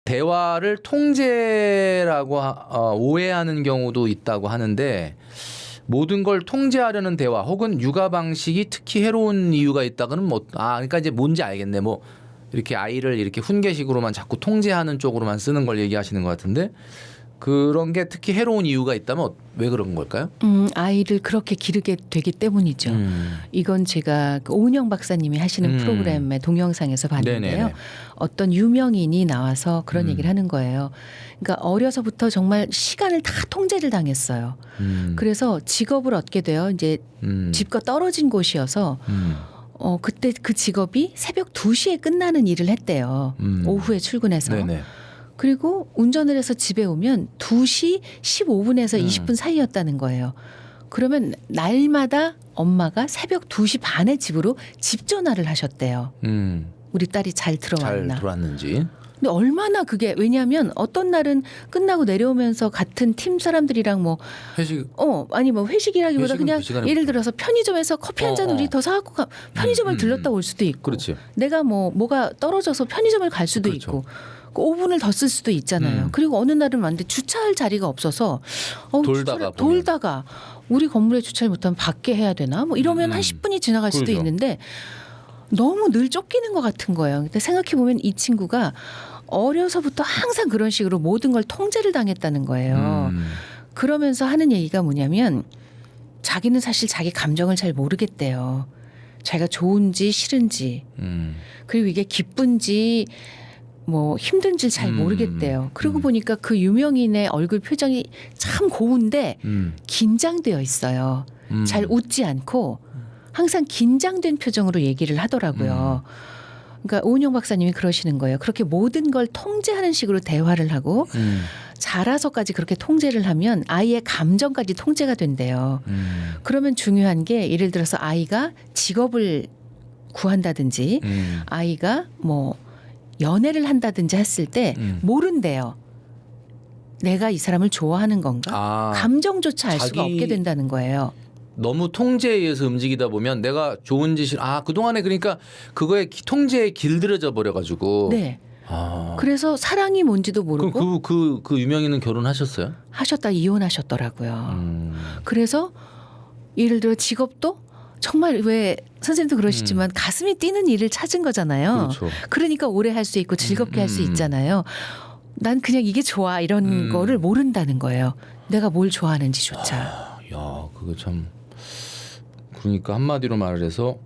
대화를 통제라고 오해하는 경우도 있다고 하는데 모든 걸 통제하려는 대화 혹은 육아 방식이 특히 해로운 이유가 있다고는 그러니까 이제 뭔지 알겠네. 뭐 이렇게 아이를 이렇게 훈계식으로만 자꾸 통제하는 쪽으로만 쓰는 걸 얘기하시는 것 같은데 그런 게 특히 해로운 이유가 있다면 왜 그런 걸까요? 아이를 그렇게 기르게 되기 때문이죠. 이건 제가 그 오은영 박사님이 하시는 프로그램의 동영상에서 봤는데요. 네네네. 어떤 유명인이 나와서 그런 얘기를 하는 거예요. 그러니까 어려서부터 정말 시간을 다 통제를 당했어요. 그래서 직업을 얻게 돼요. 이제 집과 떨어진 곳이어서 그때 그 직업이 새벽 2시에 끝나는 일을 했대요. 오후에 출근해서. 네네. 그리고 운전을 해서 집에 오면 2시 15분에서 20분 사이였다는 거예요. 그러면 날마다 엄마가 새벽 2시 반에 집으로 집 전화를 하셨대요. 우리 딸이 잘 들어왔나. 잘 들어왔는지. 근데 얼마나 그게 왜냐하면 어떤 날은 끝나고 내려오면서 같은 팀 사람들이랑 뭐 회식 아니 뭐 회식이라기보다 회식은 그냥 그 시간에 예를 들어서 편의점에서 커피 한 잔 우리 더 사갖고 편의점을 들렀다 올 수도 있고 그렇지. 내가 뭐가 떨어져서 편의점을 갈 수도 그렇죠. 있고 5분을 더 쓸 수도 있잖아요. 그리고 어느 날은 완전히 주차할 자리가 없어서 돌다가 우리 건물에 주차를 못하면 밖에 해야 되나 뭐 이러면 한 10분이 지나갈 수도 그렇죠. 있는데 너무 늘 쫓기는 것 같은 거예요. 근데 생각해 보면 이 친구가 어려서부터 항상 그런 식으로 모든 걸 통제를 당했다는 거예요. 그러면서 하는 얘기가 뭐냐면 자기는 사실 자기 감정을 잘 모르겠대요. 자기가 좋은지 싫은지 그리고 이게 기쁜지 뭐 힘든지 잘 모르겠대요. 그러고 보니까 그 유명인의 얼굴 표정이 참 고운데 긴장되어 있어요. 잘 웃지 않고 항상 긴장된 표정으로 얘기를 하더라고요. 그러니까 오은영 박사님이 그러시는 거예요. 그렇게 모든 걸 통제하는 식으로 대화를 하고 자라서까지 그렇게 통제를 하면 아이의 감정까지 통제가 된대요. 그러면 중요한 게 예를 들어서 아이가 직업을 구한다든지 아이가 뭐 연애를 한다든지 했을 때 모른대요. 내가 이 사람을 좋아하는 건가? 감정조차 알 수가 없게 된다는 거예요. 너무 통제에 의해서 움직이다 보면 내가 좋은 짓을 그동안에 그러니까 그거에 통제에 길들여져 버려가지고 네. 그래서 사랑이 뭔지도 모르고 그 유명인은 결혼하셨어요? 하셨다 이혼하셨더라고요. 그래서 예를 들어 직업도 정말 왜 선생님도 그러시지만 가슴이 뛰는 일을 찾은 거잖아요. 그렇죠. 그러니까 오래 할 수 있고 즐겁게 할 수 있잖아요. 난 그냥 이게 좋아 이런 거를 모른다는 거예요. 내가 뭘 좋아하는지조차. 야, 그거 참 그러니까 한마디로 말을 해서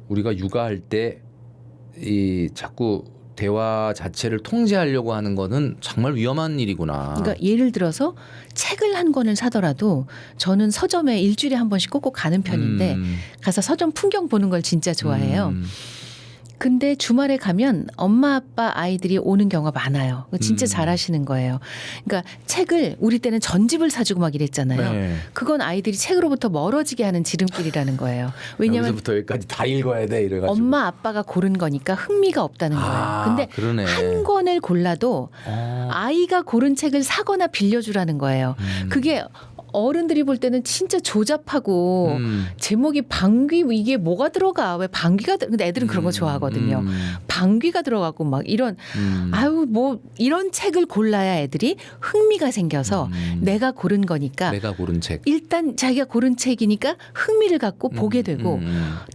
우리가 육아할 때 이 자꾸 대화 자체를 통제하려고 하는 거는 정말 위험한 일이구나. 그러니까 예를 들어서 책을 한 권을 사더라도 저는 서점에 일주일에 한 번씩 꼭꼭 가는 편인데 가서 서점 풍경 보는 걸 진짜 좋아해요. 근데 주말에 가면 엄마 아빠 아이들이 오는 경우가 많아요. 진짜 잘하시는 거예요. 그러니까 책을 우리 때는 전집을 사주고 막 이랬잖아요. 네. 그건 아이들이 책으로부터 멀어지게 하는 지름길이라는 거예요. 왜냐하면 여기서부터 여기까지 다 읽어야 돼 이래가지고. 엄마 아빠가 고른 거니까 흥미가 없다는 거예요. 근데 그러네. 한 권을 골라도 아이가 고른 책을 사거나 빌려주라는 거예요. 그게 어른들이 볼 때는 진짜 조잡하고 제목이 방귀 이게 뭐가 들어가 왜 방귀가 근데 애들은 그런 거 좋아하거든요. 방귀가 들어가고 막 이런 뭐 이런 책을 골라야 애들이 흥미가 생겨서 내가 고른 거니까 내가 고른 책. 일단 자기가 고른 책이니까 흥미를 갖고 보게 되고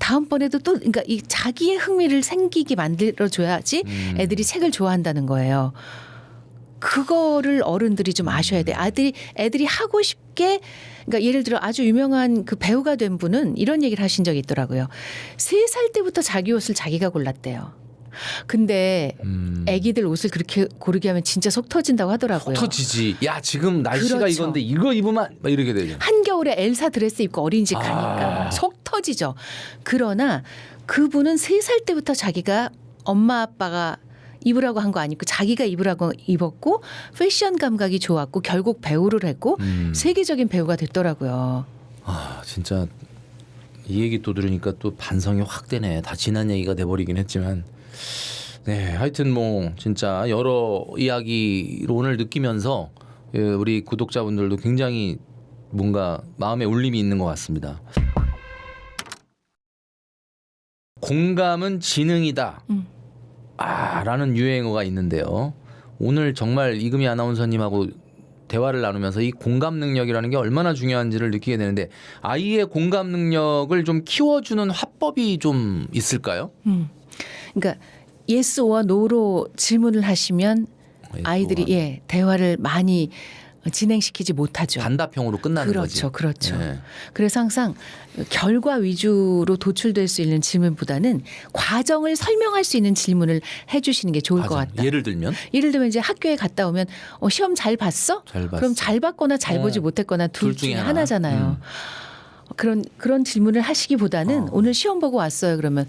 다음번에도 또 그러니까 이 자기의 흥미를 생기게 만들어 줘야지 애들이 책을 좋아한다는 거예요. 그거를 어른들이 좀 아셔야 돼. 애들이 하고 싶게 그러니까 예를 들어 아주 유명한 그 배우가 된 분은 이런 얘기를 하신 적이 있더라고요. 3살 때부터 자기 옷을 자기가 골랐대요. 근데 애기들 옷을 그렇게 고르게 하면 진짜 속 터진다고 하더라고요. 속 터지지. 야 지금 날씨가 그렇죠. 이건데 이거 입으면 막 이렇게 되죠. 한겨울에 엘사 드레스 입고 어린이집 가니까 속 터지죠. 그러나 그분은 3살 때부터 자기가 엄마 아빠가 입으라고 한 거 아니고 자기가 입으라고 입었고 패션 감각이 좋았고 결국 배우를 했고 세계적인 배우가 됐더라고요. 진짜 이 얘기 또 들으니까 또 반성이 확 되네. 다 지난 얘기가 돼버리긴 했지만 네 하여튼 뭐 진짜 여러 이야기로 오늘 느끼면서 우리 구독자분들도 굉장히 뭔가 마음에 울림이 있는 것 같습니다. 공감은 지능이다. 라는 유행어가 있는데요. 오늘 정말 이금희 아나운서님하고 대화를 나누면서 이 공감 능력이라는 게 얼마나 중요한지를 느끼게 되는데 아이의 공감 능력을 좀 키워주는 화법이 좀 있을까요? 그러니까 yes or no로 질문을 하시면 아이들이 대화를 많이 진행시키지 못하죠. 단답형으로 끝나는 거지. 그렇죠. 네. 그래서 항상 결과 위주로 도출될 수 있는 질문보다는 과정을 설명할 수 있는 질문을 해주시는 게 좋을 것 같다. 예를 들면 이제 학교에 갔다 오면 시험 잘 봤어? 잘 봤어. 그럼 잘 봤거나 잘 보지 못했거나 둘 중에 하나잖아요. 그런 질문을 하시기보다는 오늘 시험 보고 왔어요. 그러면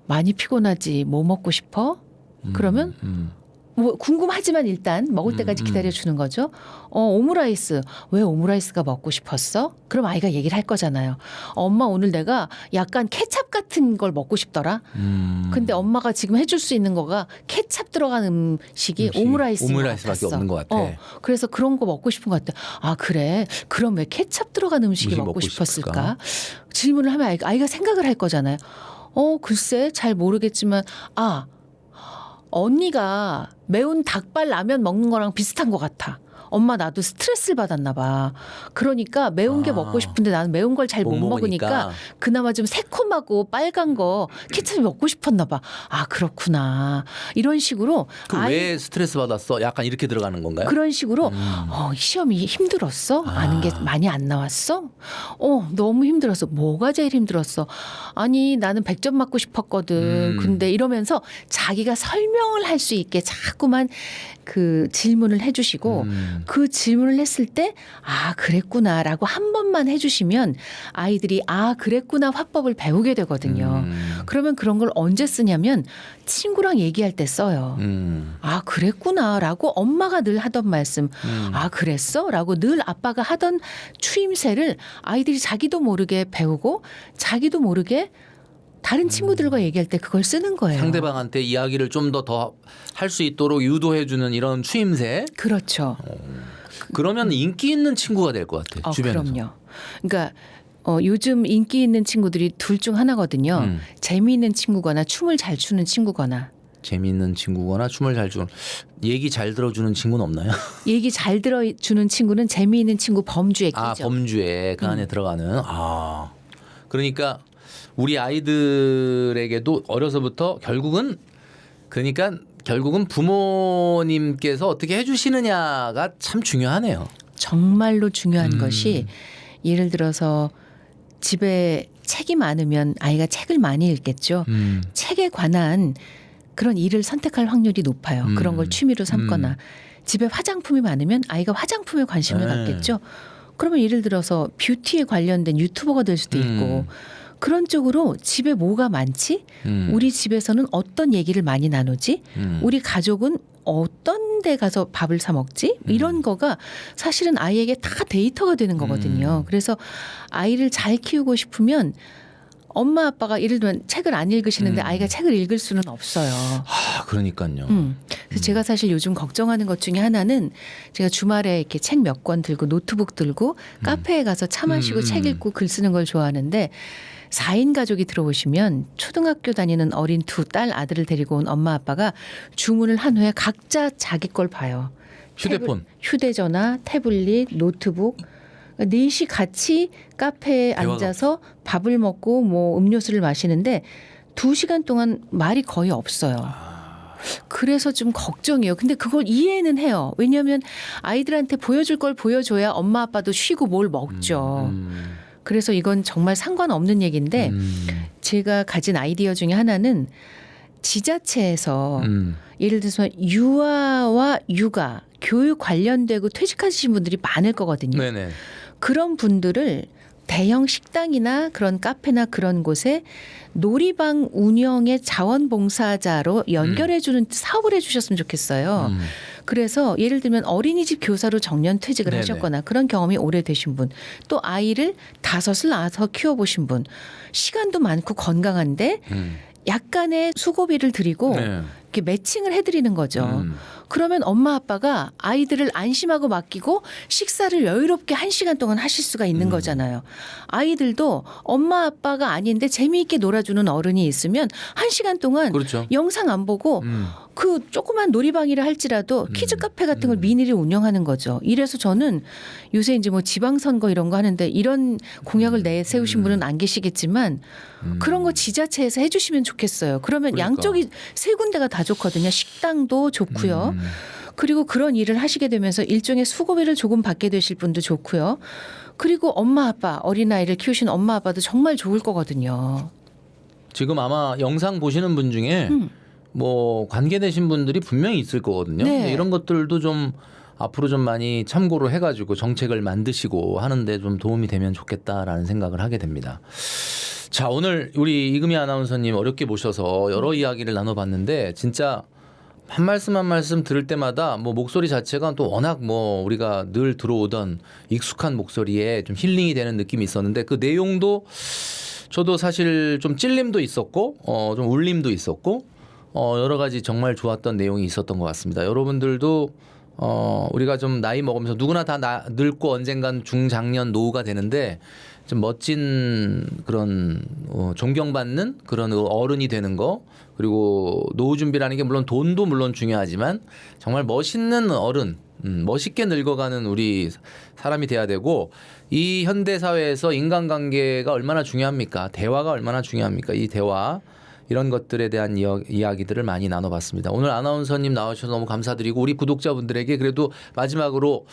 많이 피곤하지. 뭐 먹고 싶어? 그러면 뭐 궁금하지만 일단 먹을 때까지 기다려주는 거죠. 오므라이스. 왜 오므라이스가 먹고 싶었어? 그럼 아이가 얘기를 할 거잖아요. 엄마 오늘 내가 약간 케찹 같은 걸 먹고 싶더라. 근데 엄마가 지금 해줄 수 있는 거가 케찹 들어간 음식이 오므라이스밖에 없는 것 같아. 그래서 그런 거 먹고 싶은 것 같아. 아 그래? 그럼 왜 케찹 들어간 음식이 먹고 싶었을까? 질문을 하면 아이가 생각을 할 거잖아요. 글쎄 잘 모르겠지만 언니가 매운 닭발 라면 먹는 거랑 비슷한 것 같아. 엄마 나도 스트레스를 받았나 봐. 그러니까 매운 게 먹고 싶은데 나는 매운 걸 잘 못 먹으니까 그나마 좀 새콤하고 빨간 거 케첩이 먹고 싶었나 봐. 아 그렇구나. 이런 식으로 왜 스트레스 받았어? 약간 이렇게 들어가는 건가요? 그런 식으로 시험이 힘들었어? 아는 게 많이 안 나왔어? 너무 힘들었어. 뭐가 제일 힘들었어? 아니 나는 100점 맞고 싶었거든. 근데 이러면서 자기가 설명을 할 수 있게 자꾸만 그 질문을 해주시고 그 질문을 했을 때 그랬구나라고 한 번만 해주시면 아이들이 그랬구나 화법을 배우게 되거든요. 그러면 그런 걸 언제 쓰냐면 친구랑 얘기할 때 써요. 그랬구나라고 엄마가 늘 하던 말씀 그랬어라고 늘 아빠가 하던 추임새를 아이들이 자기도 모르게 배우고 자기도 모르게 다른 친구들과 얘기할 때 그걸 쓰는 거예요. 상대방한테 이야기를 좀 더 할 수 있도록 유도해주는 이런 추임새. 그렇죠. 그러면 인기 있는 친구가 될 것 같아요. 주변에서. 그럼요. 그러니까 요즘 인기 있는 친구들이 둘 중 하나거든요. 재미있는 친구거나 춤을 잘 추는 친구거나. 재미있는 친구거나 춤을 잘 추는. 얘기 잘 들어주는 친구는 없나요? 얘기 잘 들어주는 친구는 재미있는 친구 범주에 끼죠. 범주에 그 안에 들어가는. 그러니까 우리 아이들에게도 어려서부터 결국은 부모님께서 어떻게 해주시느냐가 참 중요하네요. 정말로 중요한 것이 예를 들어서 집에 책이 많으면 아이가 책을 많이 읽겠죠. 책에 관한 그런 일을 선택할 확률이 높아요. 그런 걸 취미로 삼거나 집에 화장품이 많으면 아이가 화장품에 관심을 갖겠죠. 그러면 예를 들어서 뷰티에 관련된 유튜버가 될 수도 있고 그런 쪽으로 집에 뭐가 많지? 우리 집에서는 어떤 얘기를 많이 나누지? 우리 가족은 어떤 데 가서 밥을 사 먹지? 이런 거가 사실은 아이에게 다 데이터가 되는 거거든요. 그래서 아이를 잘 키우고 싶으면 엄마 아빠가 예를 들면 책을 안 읽으시는데 아이가 책을 읽을 수는 없어요. 그러니까요. 그래서 제가 사실 요즘 걱정하는 것 중에 하나는 제가 주말에 이렇게 책 몇 권 들고 노트북 들고 카페에 가서 차 마시고 책 읽고 글 쓰는 걸 좋아하는데 4인 가족이 들어오시면 초등학교 다니는 어린 두 딸 아들을 데리고 온 엄마 아빠가 주문을 한 후에 각자 자기 걸 봐요. 휴대폰. 휴대전화, 태블릿, 노트북. 넷이 같이 카페에 앉아서 밥을 먹고 뭐 음료수를 마시는데 2시간 동안 말이 거의 없어요. 그래서 좀 걱정이에요. 근데 그걸 이해는 해요. 왜냐하면 아이들한테 보여줄 걸 보여줘야 엄마 아빠도 쉬고 뭘 먹죠. 그래서 이건 정말 상관없는 얘기인데 제가 가진 아이디어 중에 하나는 지자체에서 예를 들어서 유아와 육아, 교육 관련되고 퇴직하신 분들이 많을 거거든요. 네네. 그런 분들을 대형 식당이나 그런 카페나 그런 곳에 놀이방 운영의 자원봉사자로 연결해주는 사업을 해주셨으면 좋겠어요. 그래서 예를 들면 어린이집 교사로 정년 퇴직을 네네. 하셨거나 그런 경험이 오래되신 분, 또 아이를 5을 낳아서 키워보신 분, 시간도 많고 건강한데 약간의 수고비를 드리고 네. 이렇게 매칭을 해드리는 거죠. 그러면 엄마 아빠가 아이들을 안심하고 맡기고 식사를 여유롭게 1시간 동안 하실 수가 있는 거잖아요. 아이들도 엄마 아빠가 아닌데 재미있게 놀아주는 어른이 있으면 1시간 동안 그렇죠. 영상 안 보고 그 조그만 놀이방이라 할지라도 키즈 카페 같은 걸 미니를 운영하는 거죠. 이래서 저는 요새 이제 뭐 지방선거 이런 거 하는데 이런 공약을 내세우신 분은 안 계시겠지만 그런 거 지자체에서 해주시면 좋겠어요. 그러면 그러니까. 양쪽이 세 군데가 다 좋거든요. 식당도 좋고요. 그리고 그런 일을 하시게 되면서 일종의 수고비를 조금 받게 되실 분도 좋고요. 그리고 엄마 아빠 어린아이를 키우신 엄마 아빠도 정말 좋을 거거든요. 지금 아마 영상 보시는 분 중에 뭐 관계되신 분들이 분명히 있을 거거든요. 네. 근데 이런 것들도 좀 앞으로 좀 많이 참고로 해가지고 정책을 만드시고 하는데 좀 도움이 되면 좋겠다라는 생각을 하게 됩니다. 자, 오늘 우리 이금희 아나운서님 어렵게 모셔서 여러 이야기를 나눠봤는데 진짜 한 말씀 한 말씀 들을 때마다 뭐 목소리 자체가 또 워낙 뭐 우리가 늘 들어오던 익숙한 목소리에 좀 힐링이 되는 느낌이 있었는데 그 내용도 저도 사실 좀 찔림도 있었고 좀 울림도 있었고 여러 가지 정말 좋았던 내용이 있었던 것 같습니다. 여러분들도 우리가 좀 나이 먹으면서 누구나 다 늙고 언젠간 중장년 노후가 되는데 좀 멋진 그런 존경받는 그런 어른이 되는 거 그리고 노후 준비라는 게 물론 돈도 물론 중요하지만 정말 멋있는 어른 멋있게 늙어가는 우리 사람이 돼야 되고 이 현대 사회에서 인간관계가 얼마나 중요합니까? 대화가 얼마나 중요합니까? 이 대화 이런 것들에 대한 이야기들을 많이 나눠봤습니다. 오늘 아나운서님 나와주셔서 너무 감사드리고 우리 구독자분들에게 그래도 마지막으로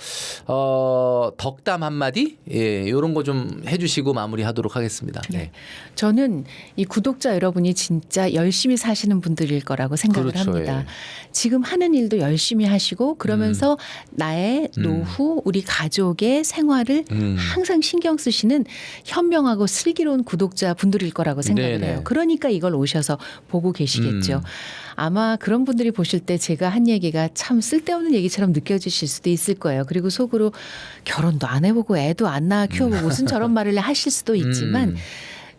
덕담 한마디 이런 거 좀 해주시고 마무리하도록 하겠습니다. 네. 저는 이 구독자 여러분이 진짜 열심히 사시는 분들일 거라고 생각을 그렇죠. 합니다. 예. 지금 하는 일도 열심히 하시고 그러면서 나의 노후 우리 가족의 생활을 항상 신경 쓰시는 현명하고 슬기로운 구독자 분들일 거라고 생각을 네네. 해요. 그러니까 이걸 오셔서 보고 계시겠죠. 아마 그런 분들이 보실 때 제가 한 얘기가 참 쓸데없는 얘기처럼 느껴지실 수도 있을 거예요. 그리고 속으로 결혼도 안 해보고 애도 안 낳아 키워보고 무슨 저런 말을 하실 수도 있지만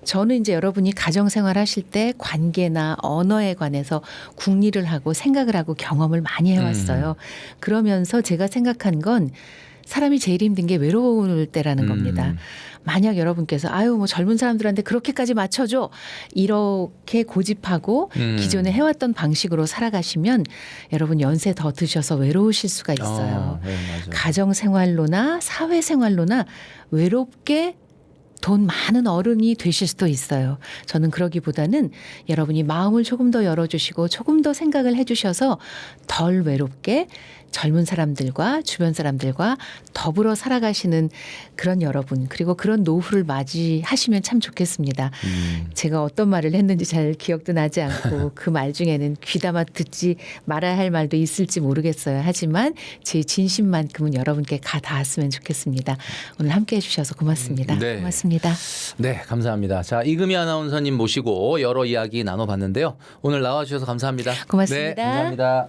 저는 이제 여러분이 가정생활 하실 때 관계나 언어에 관해서 궁리를 하고 생각을 하고 경험을 많이 해왔어요. 그러면서 제가 생각한 건 사람이 제일 힘든 게 외로울 때라는 겁니다. 만약 여러분께서 아유 뭐 젊은 사람들한테 그렇게까지 맞춰줘 이렇게 고집하고 기존에 해왔던 방식으로 살아가시면 여러분 연세 더 드셔서 외로우실 수가 있어요. 네, 맞아요. 가정생활로나 사회생활로나 외롭게 돈 많은 어른이 되실 수도 있어요. 저는 그러기보다는 여러분이 마음을 조금 더 열어주시고 조금 더 생각을 해주셔서 덜 외롭게 젊은 사람들과 주변 사람들과 더불어 살아가시는 그런 여러분 그리고 그런 노후를 맞이하시면 참 좋겠습니다. 제가 어떤 말을 했는지 잘 기억도 나지 않고 그 말 중에는 귀담아 듣지 말아야 할 말도 있을지 모르겠어요. 하지만 제 진심만큼은 여러분께 가 닿았으면 좋겠습니다. 오늘 함께해 주셔서 고맙습니다. 네. 고맙습니다. 네, 감사합니다. 자, 이금희 아나운서님 모시고 여러 이야기 나눠봤는데요. 오늘 나와주셔서 감사합니다. 고맙습니다. 네, 감사합니다.